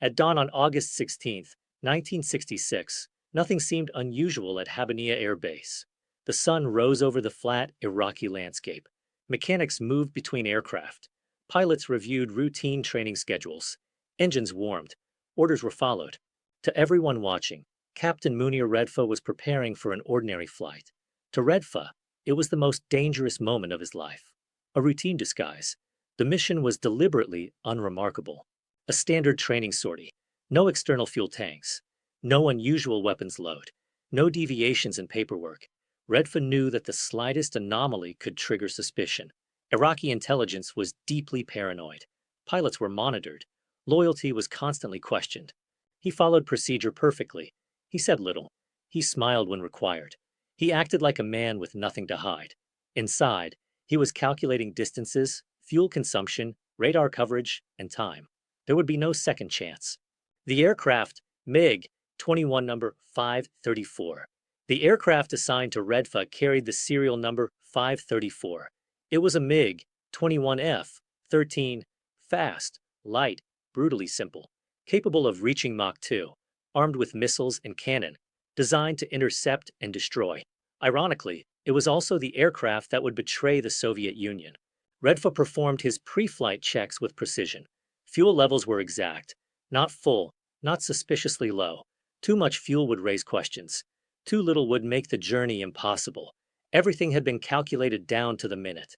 At dawn on August 16th, 1966, nothing seemed unusual at Habaniya Air Base. The sun rose over the flat Iraqi landscape. Mechanics moved between aircraft. Pilots reviewed routine training schedules. Engines warmed. Orders were followed. To everyone watching, Captain Munir Redfa was preparing for an ordinary flight. To Redfa, it was the most dangerous moment of his life. A routine disguise. The mission was deliberately unremarkable. A standard training sortie. No external fuel tanks. No unusual weapons load. No deviations in paperwork. Redfa knew that the slightest anomaly could trigger suspicion. Iraqi intelligence was deeply paranoid. Pilots were monitored. Loyalty was constantly questioned. He followed procedure perfectly. He said little. He smiled when required. He acted like a man with nothing to hide. Inside, he was calculating distances, fuel consumption, radar coverage, and time. There would be no second chance. The aircraft, MiG-21 number 534. The aircraft assigned to Redfa carried the serial number 534. It was a MiG-21F-13, fast, light, brutally simple, capable of reaching Mach 2, armed with missiles and cannon, designed to intercept and destroy. Ironically, it was also the aircraft that would betray the Soviet Union. Redfa performed his pre-flight checks with precision. Fuel levels were exact, not full, not suspiciously low. Too much fuel would raise questions. Too little would make the journey impossible. Everything had been calculated down to the minute.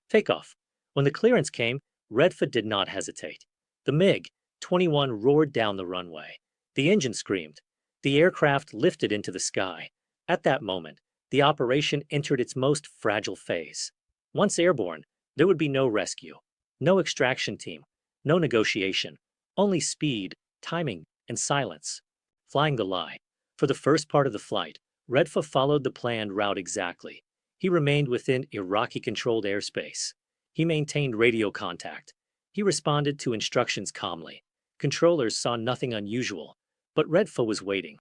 Takeoff. When the clearance came, Redfa did not hesitate. The MiG-21 roared down the runway. The engine screamed. The aircraft lifted into the sky. At that moment, the operation entered its most fragile phase. Once airborne, there would be no rescue, no extraction team, no negotiation, only speed, timing, and silence. Flying the lie. For the first part of the flight, Redfa followed the planned route exactly. He remained within Iraqi-controlled airspace. He maintained radio contact. He responded to instructions calmly. Controllers saw nothing unusual, but Redfa was waiting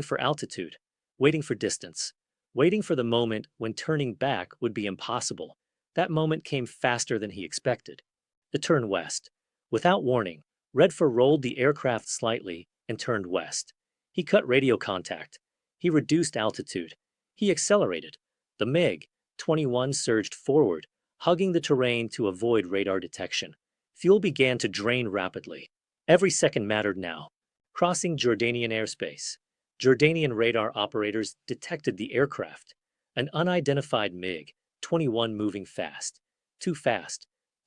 for altitude, waiting for distance, waiting for the moment when turning back would be impossible. That moment came faster than he expected. The turn west. Without warning, Redfa rolled the aircraft slightly and turned west. He cut radio contact. He reduced altitude. He accelerated. The MiG-21 surged forward, hugging the terrain to avoid radar detection. Fuel began to drain rapidly. Every second mattered now. Crossing Jordanian airspace. Jordanian radar operators detected the aircraft. An unidentified MiG-21 moving fast. Too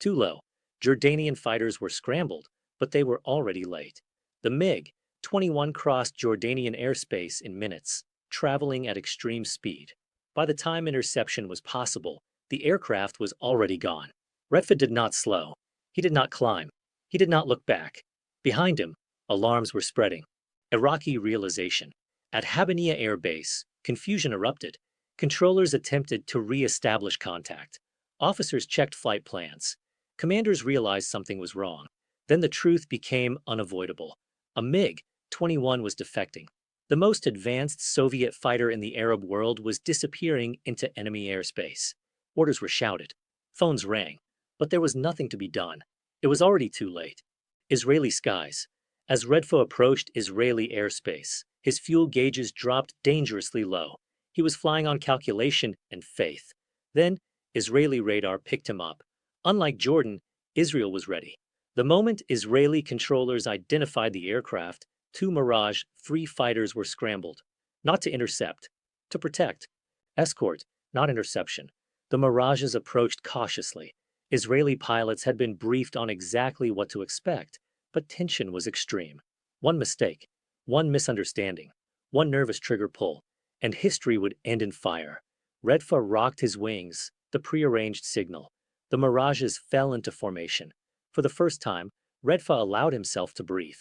low. Jordanian fighters were scrambled, but they were already late. The MiG-21 crossed Jordanian airspace in minutes, traveling at extreme speed. By the time interception was possible, the aircraft was already gone. Redfa did not slow. He did not climb. He did not look back. Behind him, alarms were spreading. Iraqi realization. At Habaniya Air Base, confusion erupted. Controllers attempted to re-establish contact. Officers checked flight plans. Commanders realized something was wrong. Then the truth became unavoidable. A MiG-21 was defecting. The most advanced Soviet fighter in the Arab world was disappearing into enemy airspace. Orders were shouted. Phones rang. But there was nothing to be done. It was already too late. Israeli skies. As Redfa approached Israeli airspace, his fuel gauges dropped dangerously low. He was flying on calculation and faith. Then, Israeli radar picked him up. Unlike Jordan, Israel was ready. The moment Israeli controllers identified the aircraft, two Mirage 3 fighters were scrambled. Not to intercept, to protect. Escort, not interception. The Mirages approached cautiously. Israeli pilots had been briefed on exactly what to expect, but tension was extreme. One mistake, one misunderstanding, one nervous trigger pull, and history would end in fire. Redfa rocked his wings, the prearranged signal. The Mirages fell into formation. For the first time, Redfa allowed himself to breathe.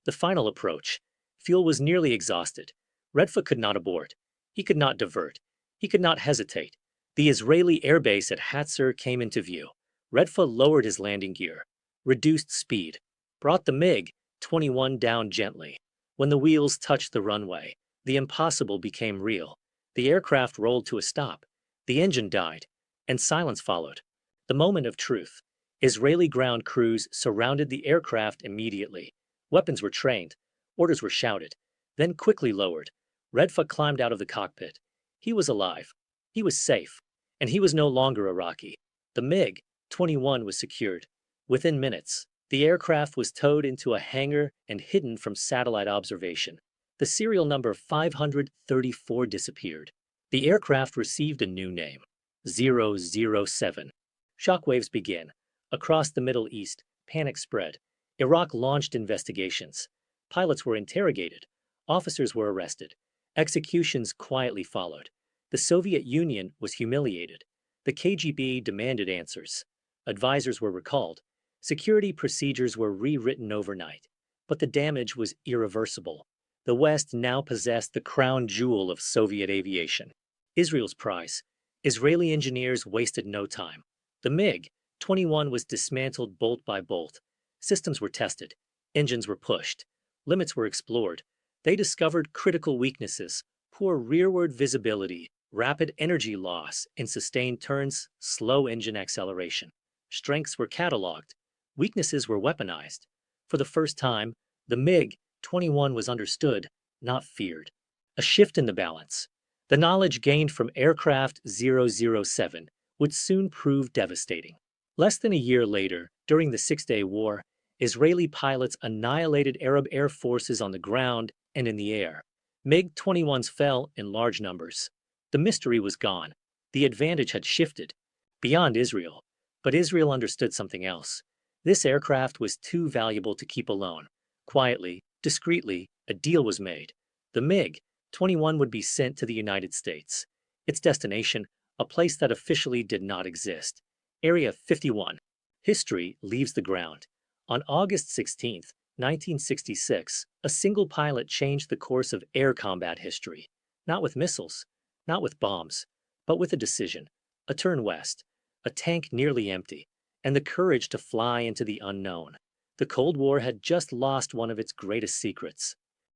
The final approach. Fuel was nearly exhausted. Redfa could not abort. He could not divert. He could not hesitate. The Israeli airbase at Hatzor came into view. Redfa lowered his landing gear, reduced speed, brought the MiG-21 down gently. When the wheels touched the runway, the impossible became real. The aircraft rolled to a stop. The engine died, and silence followed. The moment of truth. Israeli ground crews surrounded the aircraft immediately. Weapons were trained, orders were shouted, then quickly lowered. Redfa climbed out of the cockpit. He was alive. He was safe. And he was no longer Iraqi. The MiG-21 was secured. Within minutes, the aircraft was towed into a hangar and hidden from satellite observation. The serial number 534 disappeared. The aircraft received a new name, 007. Shockwaves began. Across the Middle East, panic spread. Iraq launched investigations. Pilots were interrogated. Officers were arrested. Executions quietly followed. The Soviet Union was humiliated. The KGB demanded answers. Advisors were recalled. Security procedures were rewritten overnight. But the damage was irreversible. The West now possessed the crown jewel of Soviet aviation. Israel's prize. Israeli engineers wasted no time. The MiG-21 was dismantled bolt by bolt. Systems were tested. Engines were pushed. Limits were explored. They discovered critical weaknesses, poor rearward visibility, rapid energy loss in sustained turns, slow engine acceleration. Strengths were catalogued. Weaknesses were weaponized. For the first time, the MiG-21 was understood, not feared. A shift in the balance. The knowledge gained from aircraft 007 would soon prove devastating. Less than a year later, during the Six-Day War, Israeli pilots annihilated Arab air forces on the ground and in the air. MiG-21s fell in large numbers. The mystery was gone. The advantage had shifted beyond Israel. But Israel understood something else. This aircraft was too valuable to keep alone. Quietly, discreetly, a deal was made. The MiG-21 would be sent to the United States. Its destination, a place that officially did not exist. Area 51. History leaves the ground. On August 16, 1966, a single pilot changed the course of air combat history. Not with missiles, not with bombs, but with a decision. A turn west, a tank nearly empty, and the courage to fly into the unknown. The Cold War had just lost one of its greatest secrets.